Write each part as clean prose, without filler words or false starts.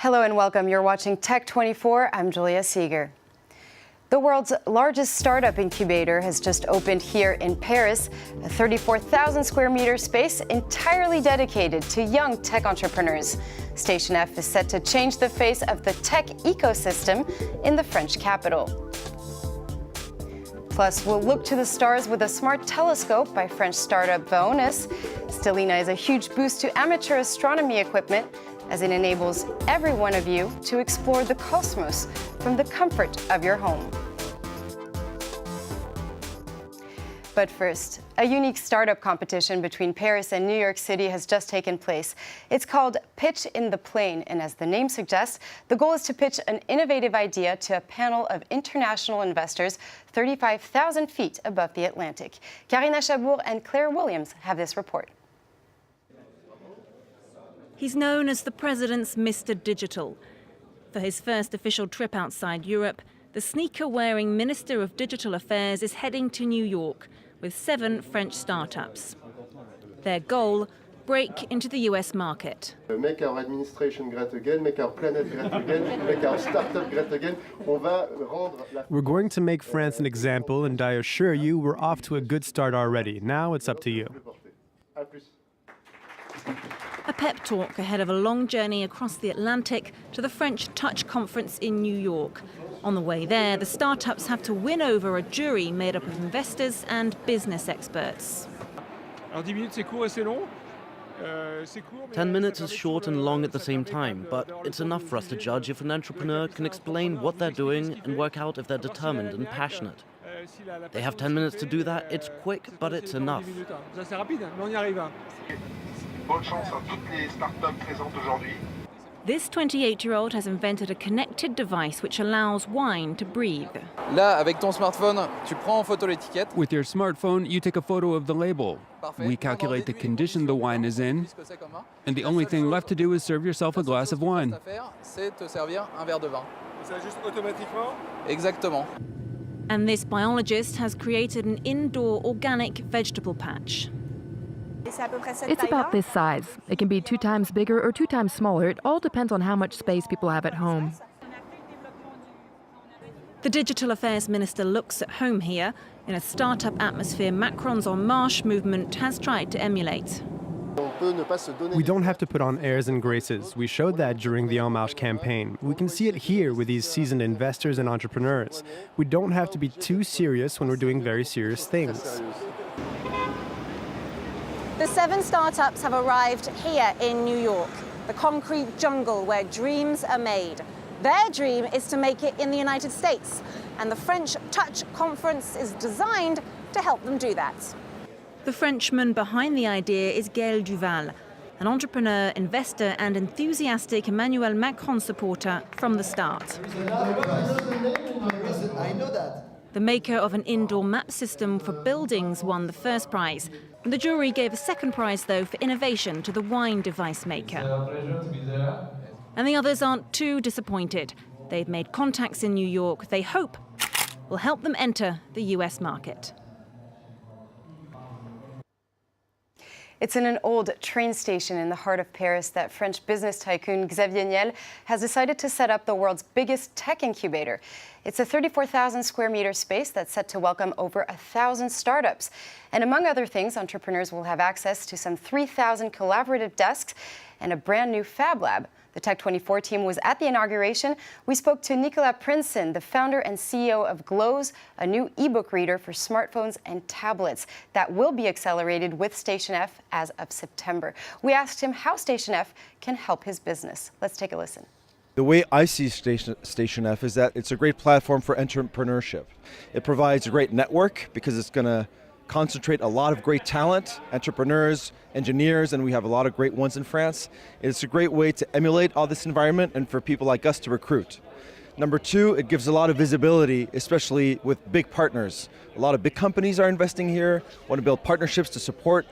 Hello and welcome. You're watching Tech 24. I'm Julia Seeger. The world's largest startup incubator has just opened here in Paris, a 34,000 square meter space entirely dedicated to young tech entrepreneurs. Station F is set to change the face of the tech ecosystem in the French capital. Plus, we'll look to the stars with a smart telescope by French startup Vaonis. Stellina is a huge boost to amateur astronomy equipment, as it enables every one of you to explore the cosmos from the comfort of your home. But first, a unique startup competition between Paris and New York City has just taken place. It's called Pitch in the Plane, and as the name suggests, the goal is to pitch an innovative idea to a panel of international investors 35,000 feet above the Atlantic. Karina Chabour and Claire Williams have this report. He's known as the president's Mr. Digital. For his first official trip outside Europe, the sneaker-wearing Minister of Digital Affairs is heading to New York with 7 French startups. Their goal, break into the US market. Make our administration great again, make our planet great again, make our startup great again. We're going to make France an example, and I assure you we're off to a good start already. Now it's up to you. A pep talk ahead of a long journey across the Atlantic to the French Touch Conference in New York. On the way there, the startups have to win over a jury made up of investors and business experts. 10 minutes is short and long at the same time, but it's enough for us to judge if an entrepreneur can explain what they're doing and work out if they're determined and passionate. They have 10 minutes to do that. It's quick, but it's enough. This 28-year-old has invented a connected device which allows wine to breathe. Là, avec ton smartphone, tu prends en photo l'étiquette. With your smartphone, you take a photo of the label. We calculate the condition the wine is in, and the only thing left to do is serve yourself a glass of wine. C'est te servir un verre de vin. Exactement. And this biologist has created an indoor organic vegetable patch. It's about this size. It can be 2 times bigger or 2 times smaller. It all depends on how much space people have at home. The Digital Affairs Minister looks at home here in a startup atmosphere Macron's En Marche movement has tried to emulate. We don't have to put on airs and graces. We showed that during the En Marche campaign. We can see it here with these seasoned investors and entrepreneurs. We don't have to be too serious when we're doing very serious things. The 7 startups have arrived here in New York, the concrete jungle where dreams are made. Their dream is to make it in the United States, and the French Touch Conference is designed to help them do that. The Frenchman behind the idea is Gaël Duval, an entrepreneur, investor and enthusiastic Emmanuel Macron supporter from the start. The maker of an indoor map system for buildings won the first prize. The jury gave a second prize, though, for innovation to the wine device maker. And the others aren't too disappointed. They've made contacts in New York they hope will help them enter the US market. It's in an old train station in the heart of Paris that French business tycoon Xavier Niel has decided to set up the world's biggest tech incubator. It's a 34,000 square meter space that's set to welcome over 1,000 startups. And among other things, entrepreneurs will have access to some 3,000 collaborative desks and a brand new Fab Lab. The Tech 24 team was at the inauguration. We spoke to Nicolas Prinsen, the founder and CEO of Glows, a new ebook reader for smartphones and tablets that will be accelerated with Station F as of September. We asked him how Station F can help his business. Let's take a listen. The way I see Station F is that it's a great platform for entrepreneurship. It provides a great network because it's going to concentrate a lot of great talent, entrepreneurs, engineers, and we have a lot of great ones in France. It's a great way to emulate all this environment and for people like us to recruit. Number 2, it gives a lot of visibility, especially with big partners. A lot of big companies are investing here, want to build partnerships to support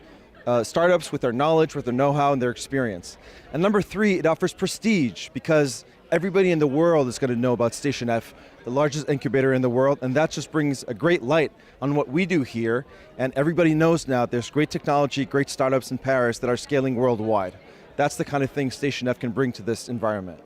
startups with their knowledge, with their know-how, and their experience. And number 3, it offers prestige because everybody in the world is going to know about Station F, the largest incubator in the world, and that just brings a great light on what we do here. And everybody knows now there's great technology, great startups in Paris that are scaling worldwide. That's the kind of thing Station F can bring to this environment.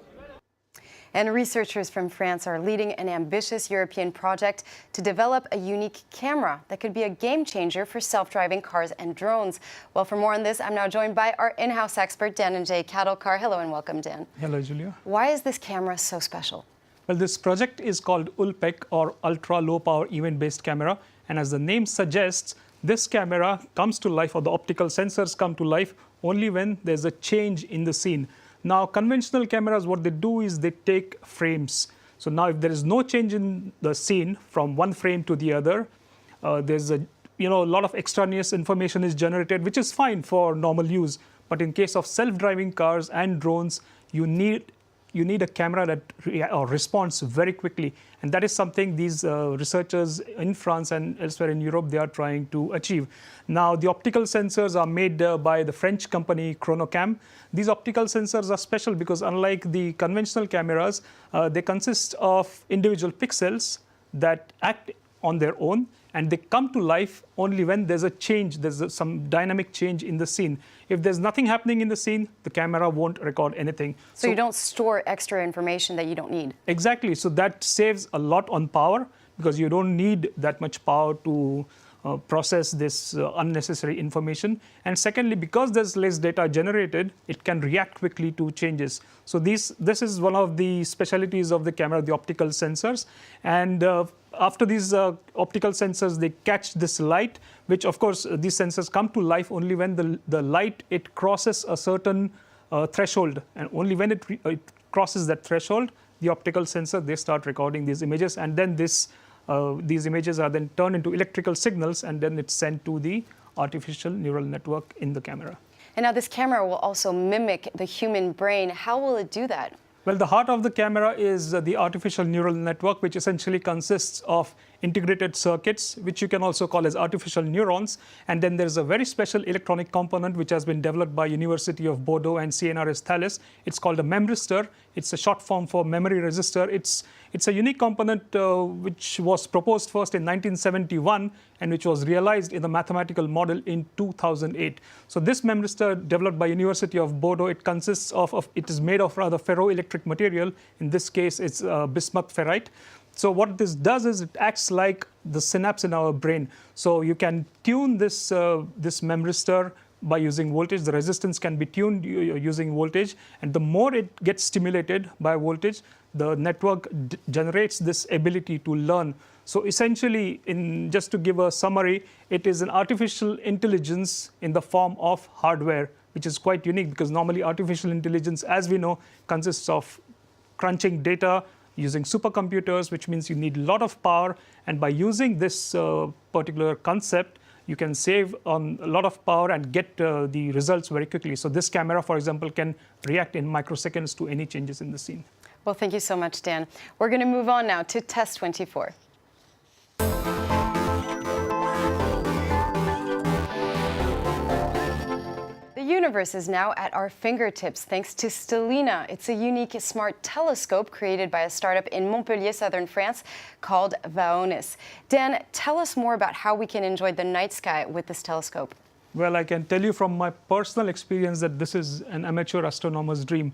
And researchers from France are leading an ambitious European project to develop a unique camera that could be a game changer for self-driving cars and drones. Well, for more on this, I'm now joined by our in-house expert, Dan and Jay Kadalkar. Hello and welcome, Dan. Hello, Julia. Why is this camera so special? Well, this project is called ULPEC, or Ultra Low Power Event-Based Camera. And as the name suggests, this camera comes to life, or the optical sensors come to life, only when there's a change in the scene. Now, conventional cameras, what they do is they take frames. So now if there is no change in the scene from one frame to the other, there's a lot of extraneous information is generated, which is fine for normal use. But in case of self-driving cars and drones, you need a camera that responds very quickly. And that is something these researchers in France and elsewhere in Europe, they are trying to achieve. Now, the optical sensors are made by the French company Chronocam. These optical sensors are special because unlike the conventional cameras, they consist of individual pixels that act on their own, and they come to life only when there's a change, some dynamic change in the scene. If there's nothing happening in the scene, the camera won't record anything. So you don't store extra information that you don't need. Exactly. So that saves a lot on power because you don't need that much power to process this unnecessary information. And secondly, because there's less data generated, it can react quickly to changes. So this is one of the specialties of the camera, the optical sensors. And after these optical sensors, they catch this light, which of course these sensors come to life only when the light, it crosses a certain threshold. And only when it crosses that threshold, the optical sensor, they start recording these images. And then these images are then turned into electrical signals, and then it's sent to the artificial neural network in the camera. And now this camera will also mimic the human brain. How will it do that? Well, the heart of the camera is the artificial neural network, which essentially consists of integrated circuits, which you can also call as artificial neurons. And then there's a very special electronic component which has been developed by University of Bordeaux and CNRS Thales. It's called a memristor. It's a short form for memory resistor. It's a unique component which was proposed first in 1971 and which was realized in the mathematical model in 2008. So this memristor developed by University of Bordeaux, it consists it is made of rather ferroelectric material. In this case, it's bismuth ferrite. So what this does is it acts like the synapse in our brain. So you can tune this memristor by using voltage. The resistance can be tuned using voltage. And the more it gets stimulated by voltage, the network generates this ability to learn. So essentially, just to give a summary, it is an artificial intelligence in the form of hardware, which is quite unique because normally artificial intelligence, as we know, consists of crunching data using supercomputers, which means you need a lot of power. And by using this particular concept, you can save on a lot of power and get the results very quickly. So this camera, for example, can react in microseconds to any changes in the scene. Well, thank you so much, Dan. We're going to move on now to Test 24. The universe is now at our fingertips thanks to Stellina. It's a unique smart telescope created by a startup in Montpellier, southern France, called Vaonis. Dan, tell us more about how we can enjoy the night sky with this telescope. Well, I can tell you from my personal experience that this is an amateur astronomer's dream.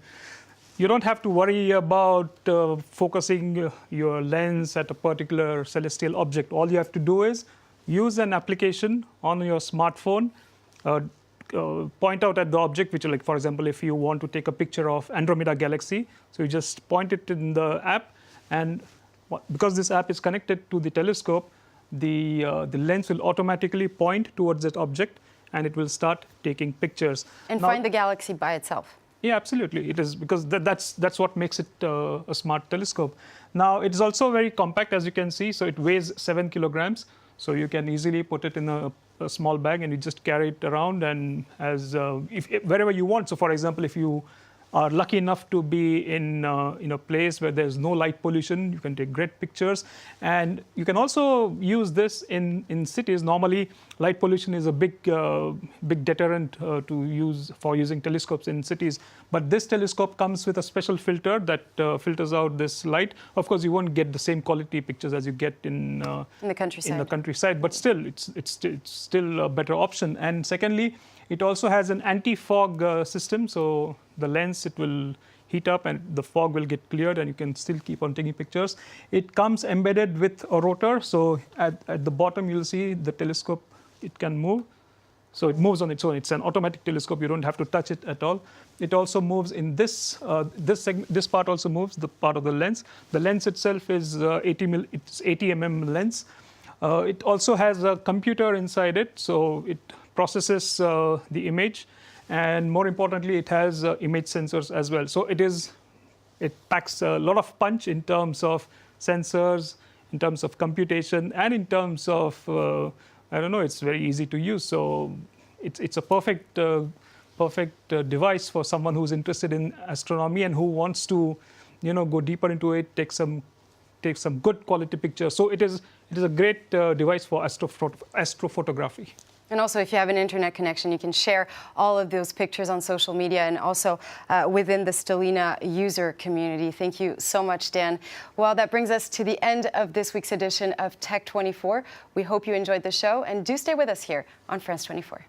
You don't have to worry about focusing your lens at a particular celestial object. All you have to do is use an application on your smartphone, point out at the object, which, like, for example, if you want to take a picture of Andromeda Galaxy, so you just point it in the app, and because this app is connected to the telescope, the lens will automatically point towards that object, and it will start taking pictures. And find the galaxy by itself. Yeah, absolutely. It is, because that's what makes it a smart telescope. Now, it is also very compact, as you can see. So it weighs 7 kilograms. So you can easily put it in a small bag and you just carry it around and wherever you want. So, for example, if you are lucky enough to be in a place where there's no light pollution, you can take great pictures. And you can also use this in cities. Normally, light pollution is a big deterrent for using telescopes in cities. But this telescope comes with a special filter that filters out this light. Of course, you won't get the same quality pictures as you get in the countryside. But still, it's still a better option. And secondly, it also has an anti-fog system. So the lens, it will heat up and the fog will get cleared and you can still keep on taking pictures. It comes embedded with a rotor, so at the bottom you'll see the telescope, it can move. So it moves on its own. It's an automatic telescope. You don't have to touch it at all. It also moves in this part also moves, the part of the lens. The lens itself is 80 mm lens. It also has a computer inside it, so it processes the image. And more importantly, it has image sensors as well. So it packs a lot of punch in terms of sensors, in terms of computation, and in terms of it's very easy to use. So it's a perfect device for someone who's interested in astronomy and who wants to, go deeper into it, take some good quality pictures. So it is a great device for astrophotography. And also, if you have an internet connection, you can share all of those pictures on social media and also within the Stellina user community. Thank you so much, Dan. Well, that brings us to the end of this week's edition of Tech 24. We hope you enjoyed the show, and do stay with us here on France 24.